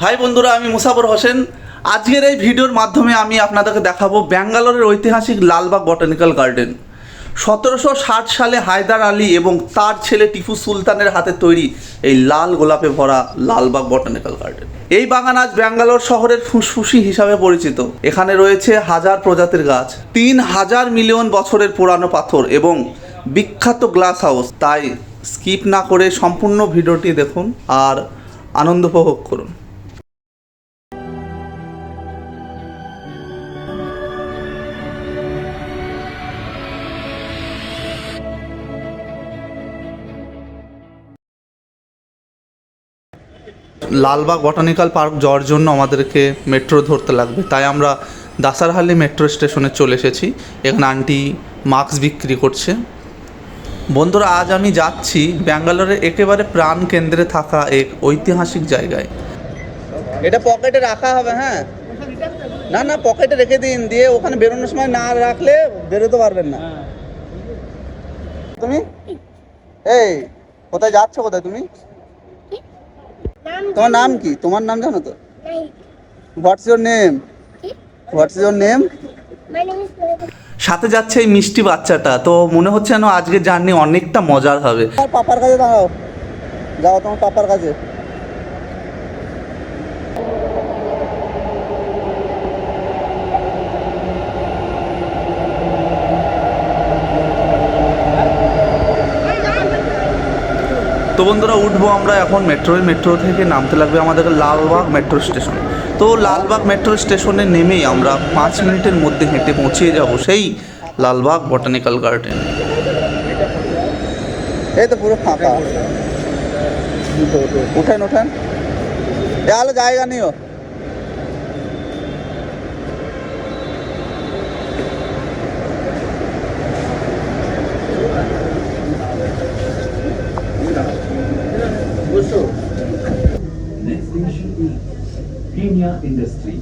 High বন্ধুরা, আমি মুসাফর হোসেন। আজকের এই ভিডিওর মাধ্যমে আমি আপনাদেরকে দেখাবো ব্যাঙ্গালোরের ঐতিহাসিক লালবাগ বটানিক্যাল গার্ডেন। 1760 সালে হায়দার আলী এবং তার ছেলে টিপু সুলতানের হাতে তৈরি এই লাল গোলাপে ভরা লালবাগ বটানিক্যাল গার্ডেন। এই বাগান আজ ব্যাঙ্গালোর শহরের ফুসফুসি হিসাবে পরিচিত। এখানে রয়েছে হাজার প্রজাতির গাছ, 3000 মিলিয়ন বছরের পুরানো পাথর এবং বিখ্যাত গ্লাস হাউস। তাই স্কিপ না করে সম্পূর্ণ ভিডিওটি দেখুন আর আনন্দ উপভোগ করুন। লালবাগ বটানিক্যাল পার্ক যাওয়ার জন্য আমাদেরকে মেট্রো ধরতে লাগবে, তাই আমরা দাসারহালি মেট্রো স্টেশনে চলে এসেছি। এখানে আন্টি মাস্ক বিক্রি করছে। বন্ধুরা, আজ আমি যাচ্ছি ব্যাঙ্গালোরের একেবারে প্রাণ কেন্দ্রে থাকা এক ঐতিহাসিক জায়গায়। এটা পকেটে রাখা হবে, হ্যাঁ? না না, পকেটে রেখে দিন, দিয়ে ওখানে বেরোনোর সময় না রাখলে বেরোতে পারবেন না। তুমি এই কোথায় যাচ্ছ? কোথায় তুমি? তোমার নাম কি? তোমার নাম জানো তো? What's your name? What's your name? সাথে যাচ্ছে এই মিষ্টি বাচ্চাটা। তো মনে হচ্ছে যেন আজকের জার্নি অনেকটা মজার হবে। পাপার কাছে দাঁড়াও, যাও তোমার পাপার কাছে। তো বন্ধুরা, উঠবো আমরা এখন মেট্রো থেকে নামতে লাগবে আমাদেরকে লালবাগ মেট্রো স্টেশন। তো লালবাগ মেট্রো স্টেশনে নেমেই আমরা 5 মিনিটের মধ্যে হেঁটে পৌঁছে যাব সেই লালবাগ বটানিক্যাল গার্ডেন। এই তো পুরো ফাঁকা, উঠেন উঠেন, আলো জায়গা নিও। Next station is Kenya Industry.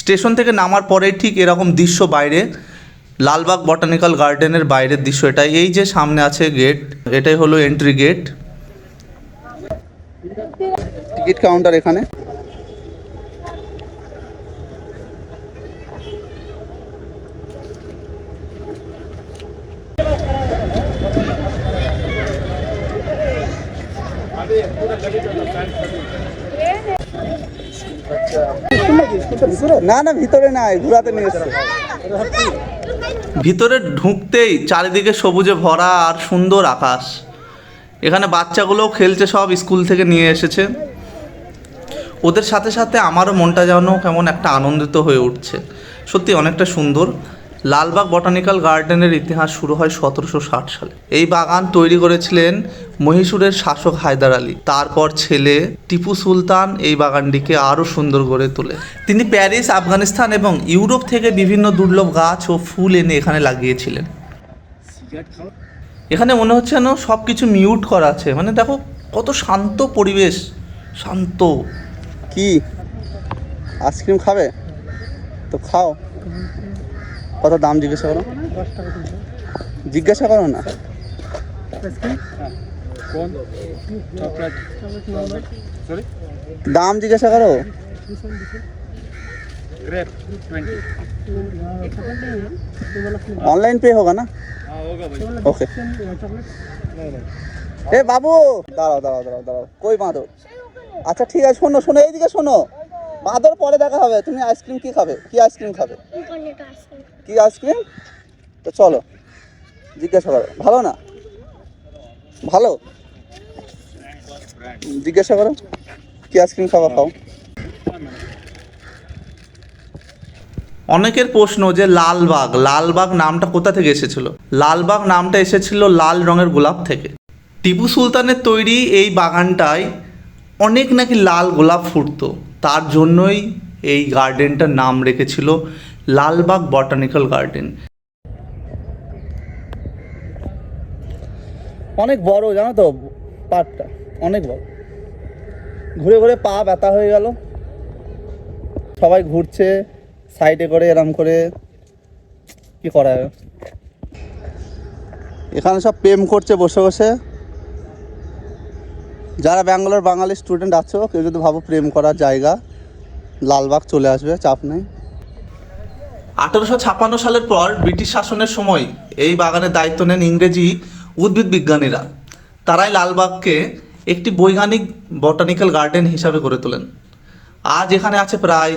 Station থেকে নামার পরেই ঠিক এরকম দৃশ্য বাইরে, লালবাগ বটানিক্যাল গার্ডেনের বাইরের দৃশ্য এটাই। এই যে সামনে আছে গেট, এটাই হলো এন্ট্রি গেট। টিকিট কাউন্টার এখানে। না না, ভিতরে নাই, ঘোরাতে নিয়ে এসছে। ভিতরে ঢুকতেই চারিদিকে সবুজে ভরা আর সুন্দর আকাশ। এখানে বাচ্চাগুলোও খেলছে, সব স্কুল থেকে নিয়ে এসেছে। ওদের সাথে সাথে আমারও মনটা যেন কেমন একটা আনন্দিত হয়ে উঠছে। সত্যি অনেকটা সুন্দর। লালবাগ বটানিক্যাল গার্ডেনের ইতিহাস শুরু হয় 1760 সালে। এই বাগান তৈরি করেছিলেন মহীশূরের শাসক হায়দার আলী। তারপর ছেলে টিপু সুলতান এই বাগানটিকে আরও সুন্দর করে তোলে। তিনি প্যারিস, আফগানিস্তান এবং ইউরোপ থেকে বিভিন্ন দুর্লভ গাছ ও ফুল এনে এখানে লাগিয়েছিলেন। এখানে মনে হচ্ছে যেন সব কিছু মিউট করা আছে, মানে দেখো কত শান্ত পরিবেশ, শান্ত। কি আইসক্রিম খাবে? তো খাও। কত দাম জিজ্ঞাসা করো? জিজ্ঞাসা করো না। দাম জিজ্ঞাসা করো। ऑनलाइन पे होगा ना? ओके। ए बाबू, দাঁড়াও দাঁড়াও দাঁড়াও দাঁড়াও, কই বাঁদর? আচ্ছা ঠিক আছে, শোনো শোনো, এইদিকে শোনো। বাঁদর পরে দেখা হবে। তুমি আইসক্রিম কি খাবে? কি আইসক্রিম খাবে? কি আইসক্রিম? তো চলো, জিজ্ঞাসা করো। ভালো না? ভালো? জিজ্ঞাসা করো কি আইসক্রিম খাওয়া, খাও। অনেকের প্রশ্ন যে লালবাগ নামটা কোথা থেকে এসেছিল? লালবাগ নামটা এসেছিল লাল রঙের গোলাপ থেকে। টিপু সুলতানের তৈরি এই বাগানটায় অনেক নাকি লাল গোলাপ ফুটতো, তার জন্যই এই গার্ডেনটার নাম রেখেছিল লালবাগ বটানিক্যাল গার্ডেন। অনেক বড়, জানো তো পার্কটা, অনেক বড়। ঘুরে ঘুরে পা ব্যথা হয়ে গেল। সবাই ঘুরছে সাইডে করে, এরম করে, কি করা যাবে। এখানে সব প্রেম করছে বসে বসে। যারা ব্যাঙ্গালোর বাঙালি স্টুডেন্ট আছো, কেউ যদি ভাবো প্রেম করার জায়গা, লালবাগ চলে আসবে, চাপ নেই। 1856 সালের পর ব্রিটিশ শাসনের সময় এই বাগানের দায়িত্ব নেন ইংরেজি উদ্ভিদ বিজ্ঞানীরা। তারাই লালবাগকে একটি বৈজ্ঞানিক বটানিক্যাল গার্ডেন হিসাবে গড়ে তোলেন। আজ এখানে আছে প্রায়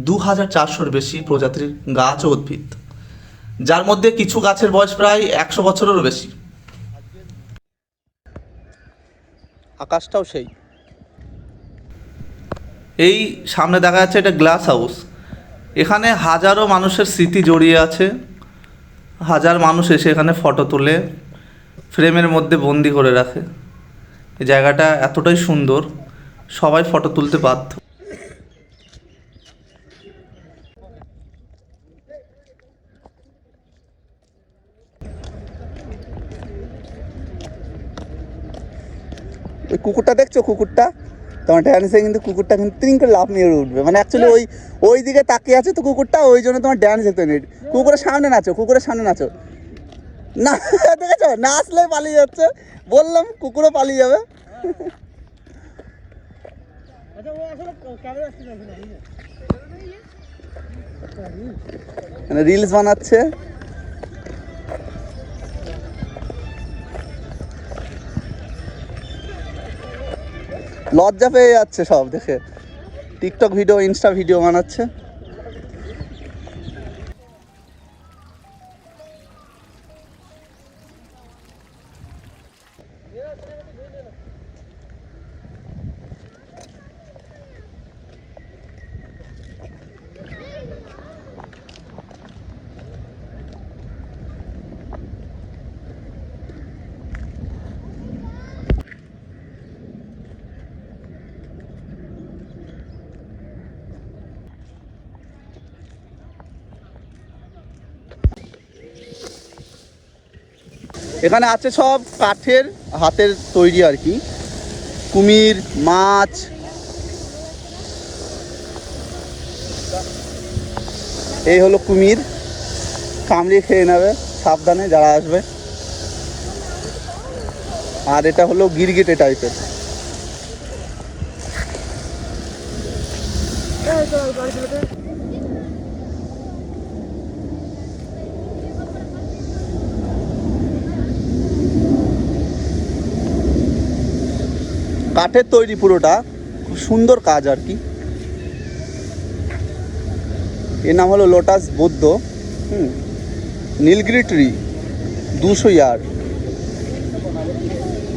2400-র বেশি প্রজাতির গাছ ও উদ্ভিদ, যার মধ্যে কিছু গাছের বয়স প্রায় 100 বছরেরও বেশি। আকাশটাও সেই। এই সামনে দেখা যাচ্ছে এটা গ্লাস হাউস। এখানে হাজারো মানুষের স্মৃতি জড়িয়ে আছে। হাজার মানুষ এসে এখানে ফটো তুলে ফ্রেমের মধ্যে বন্দি করে রাখে। এই জায়গাটা এতটাই সুন্দর, সবাই ফটো তুলতে বাধ্য। ওই কুকুরটা দেখছো, কুকুরটা তোমার ড্যান্সে কিন্তু কুকুরটা কিন্তু তিন করে লাফ নিয়ে উঠবে, মানে অ্যাকচুয়ালি ওই দিকে তাকিয়ে আছে তো কুকুরটা, ওই জন্য তোমার ড্যান্স দেখতে নেই। কুকুরের সামনে নাচো, কুকুরের সামনে নাচো না। দেখেছো, নাচলে পালিয়ে যাচ্ছে। বললাম কুকুরও পালিয়ে যাবে। রিলস বানাচ্ছে। লজ্জা পেয়ে যাচ্ছে সব দেখে, টিকটক ভিডিও, ইনস্টা ভিডিও বানাচ্ছে। এখানে আছে সব কাঠের হাতের তৈরি আর কি, কুমির, মাছ। এই হলো কুমির, কামড়িয়ে খেয়ে নেবে, সাবধানে যারা আসবে। আর এটা হলো গিরগিটে টাইপের। কাঠের তৈরি পুরোটা, খুব সুন্দর কাজ আর কি। এর নাম হলো লোটাস বুদ্ধ। নীলগিরি ট্রি, 200 ইয়ার,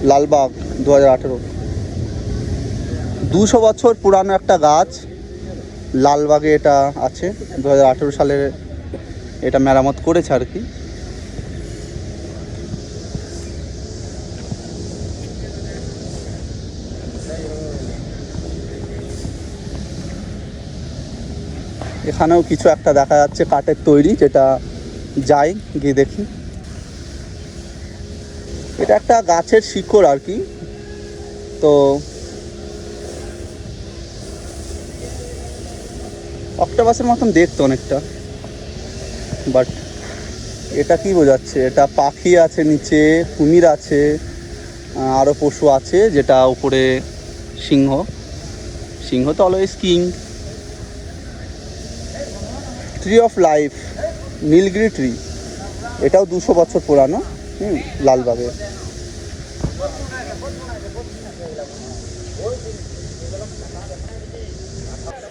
লালবাগ, 2018। 200 বছর পুরানো একটা গাছ লালবাগে এটা আছে। 2018 সালে এটা মেরামত করেছে আর কি। এখানেও কিছু একটা দেখা যাচ্ছে কাঠের তৈরি, যেটা যাই গিয়ে দেখি। এটা একটা গাছের শিকড় আর কি। তো অক্টোপাসের মতন দেখতো অনেকটা, বাট এটা কি বোঝাচ্ছে? এটা পাখি আছে নিচে, কুমির আছে, আরও পশু আছে, যেটা উপরে সিংহ। সিংহ তো always king. Tree of life, Nilgiri tree, এটাও 200 বছর পুরানো। লালবাগে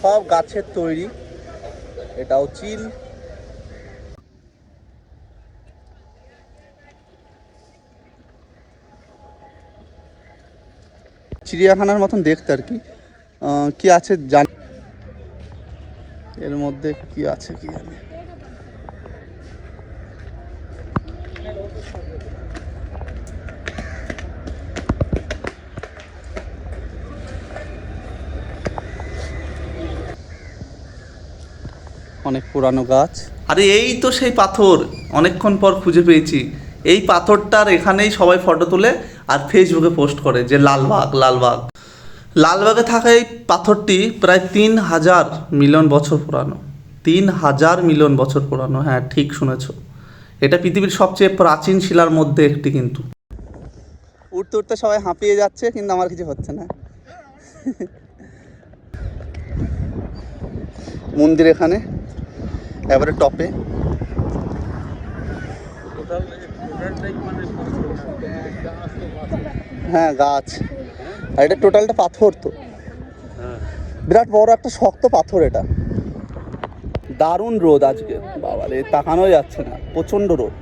সব গাছের তৈরি। এটাও চিল। চিড়িয়াখানার মতন দেখতে আর কি। কি আছে জানি, এর মধ্যে কি আছে কি জানি। অনেক পুরানো গাছ। আরে এই তো সেই পাথর, অনেকক্ষণ পর খুঁজে পেয়েছি। এই পাথরটার এখানেই সবাই ফটো তোলে আর ফেসবুকে পোস্ট করে যে লালবাগ লালবাগ। লালবাগে থাকা এই পাথরটি প্রায় 3,000 মিলিয়ন বছর পুরানো। 3,000 মিলিয়ন বছর পুরানো, হ্যাঁ ঠিক শুনেছো। এটা পৃথিবীর সবচেয়ে প্রাচীন শিলার মধ্যে একটি। কিন্তু উঠতে উঠতে সবাই হাঁপিয়ে যাচ্ছে, কিন্তু আমার কিছু হচ্ছে না। মন্দির এখানে এবারে টপে। হ্যাঁ গাছ, আর এটা টোটালটা পাথর তো, বিরাট বড় একটা শক্ত পাথর এটা। দারুণ রোদ আজকে, বাবারে তাকানো যাচ্ছে না, প্রচন্ড রোদ।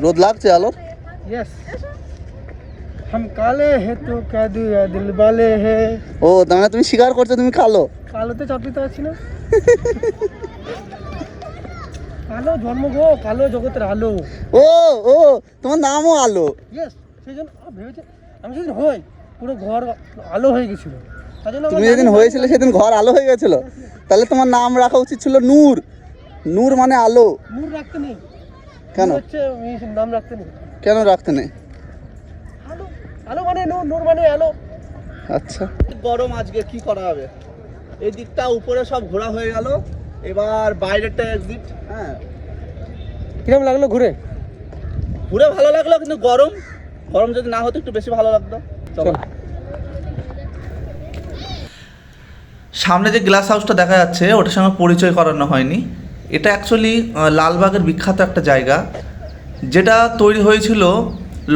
রোদ লাগছে আলোর। यस हम काले हैं तो कह दिया दिल वाले हैं। ও তার মানে তুমি স্বীকার করছো তুমি কালো? কালোতে চাপিতে আছি না, কালো জন্ম গো, কালো জগতের আলো। ও ও তোমার নামও আলো। ইয়েস, সেই জন্য ভেবেছি আমি সেদিন হই পুরো ঘর আলো হয়ে গেছিল। তার জন্য তুমি যেদিন হয়েছিল সেদিন ঘর আলো হয়ে গেছিল, তাহলে তোমার নাম রাখা উচিত ছিল নূর। নূর মানে আলো। নূর রাখতে নেই কেন? হচ্ছে নাম রাখতে নেই। কেন রাখতে নেই? আলো, আলো মানে নূর, নূর মানে আলো। আচ্ছা, গরম আজকে কি করা হবে। এই দিকটা উপরে সব ঘোরা হয়ে গেল, এবার বাইরেরটা এক্সিট। হ্যাঁ কিরম লাগলো ঘুরে? ঘুরে ভালো লাগলো, কিন্তু গরম, গরম যদি না হতো একটু বেশি ভালো লাগতো। চলো। সামনে যে গ্লাস হাউসটা দেখা যাচ্ছে ওটার সঙ্গে পরিচয় করানো হয়নি। এটা অ্যাকচুয়ালি লালবাগের বিখ্যাত একটা জায়গা, যেটা তৈরি হয়েছিল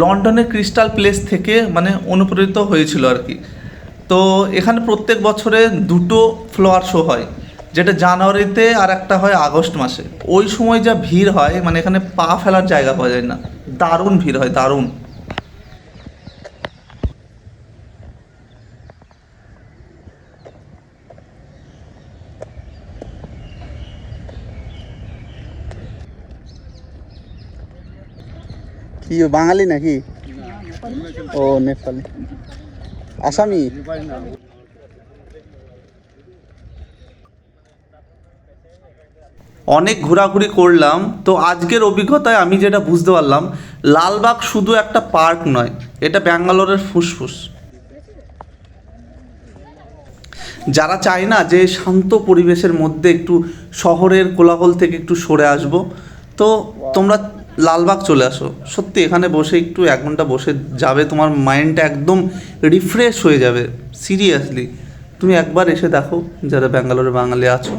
লন্ডনের ক্রিস্টাল প্যালেস থেকে, মানে অনুপ্রেরিত হয়েছিল আর কি। তো এখানে প্রত্যেক বছরে 2টো ফ্লাওয়ার শো হয়, যেটা জানুয়ারিতে আর একটা হয় আগস্ট মাসে। ওই সময় যা ভিড় হয়, মানে এখানে পা ফেলার জায়গা পাওয়া যায় না, দারুণ ভিড় হয়, দারুণ। কি বাঙালি নাকি? ও নেপালি, আসামি। অনেক ঘোরাঘুরি করলাম, তো আজকের অভিজ্ঞতায় আমি যেটা বুঝতে পারলাম, লালবাগ শুধু একটা পার্ক নয়, এটা ব্যাঙ্গালোরের ফুসফুস। যারা চায় না যে শান্ত পরিবেশের মধ্যে একটু শহরের কোলাহল থেকে একটু সরে আসবো, তো তোমরা লালবাগ চলে আসো। সত্যি এখানে বসে একটু 1 ঘন্টা বসে যাবে, তোমার মাইন্ডটা একদম রিফ্রেশ হয়ে যাবে। সিরিয়াসলি তুমি একবার এসে দেখো, যারা ব্যাঙ্গালোরে বাঙালি আছো।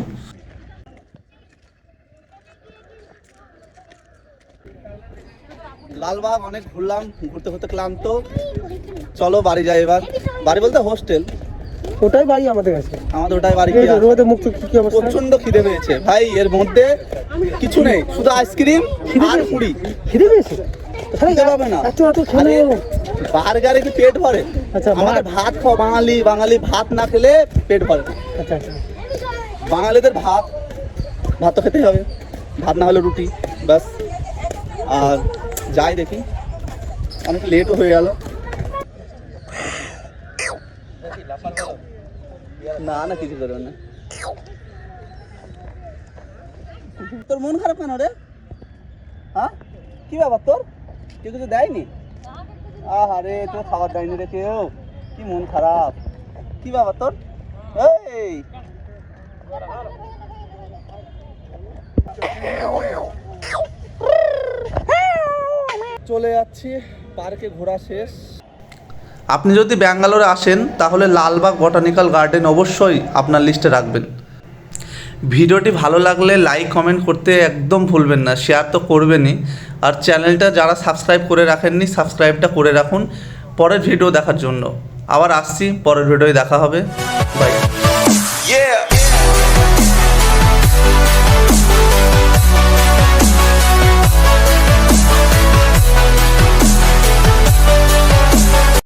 লালবাগ অনেক ঘুরলাম, ঘুরতে ঘুরতে ক্লান্ত। চলো বাড়ি যাই এবার। বাড়ি বলতে হোস্টেল। ওটাই বাড়ি আমাদের কাছে, আমাদের ওটাই বাড়ি। এই যে রোদে মুখ কি অবস্থা। প্রচন্ড খিদে পেয়েছে ভাই, এর মধ্যে কিছু নেই, শুধু আইসক্রিম আর পুরি। খিদে পেয়েছে? খেতে পাবে না, এত এত খেলে বার্গারে কি পেট ভরে? আচ্ছা, আমাদের ভাত খাও, বাঙালি বাঙালি ভাত না খেলে পেট ভরে না। আচ্ছা আচ্ছা, বাঙালিদের ভাত, ভাত তো খেতেই হবে, ভাত না হলে রুটি, ব্যাস। আর যাই দেখি, অনেক লেটও হয়ে গেল। না না কিছু করবে না। তোর মন খারাপ কেন রে? হ্যাঁ কি ব্যাপার তোর? কেউ কিছু দেয়নি? আরে তোর খাবার দেয়নি রে কেউ, কি মন খারাপ? কি ব্যাপার তোর? এই চলে যাচ্ছি, পার্কে ঘোরা শেষ। আপনি যদি ব্যাঙ্গালোরে আসেন তাহলে লালবাগ বটানিক্যাল গার্ডেন অবশ্যই আপনার লিস্টে রাখবেন। ভিডিওটি ভালো লাগলে লাইক কমেন্ট করতে একদম ভুলবেন না, শেয়ার তো করবেনই। আর চ্যানেলটা যারা সাবস্ক্রাইব করে রাখেননি, সাবস্ক্রাইবটা করে রাখুন পরের ভিডিও দেখার জন্য। আবার আসছি, পরের ভিডিওয় দেখা হবে। বাই।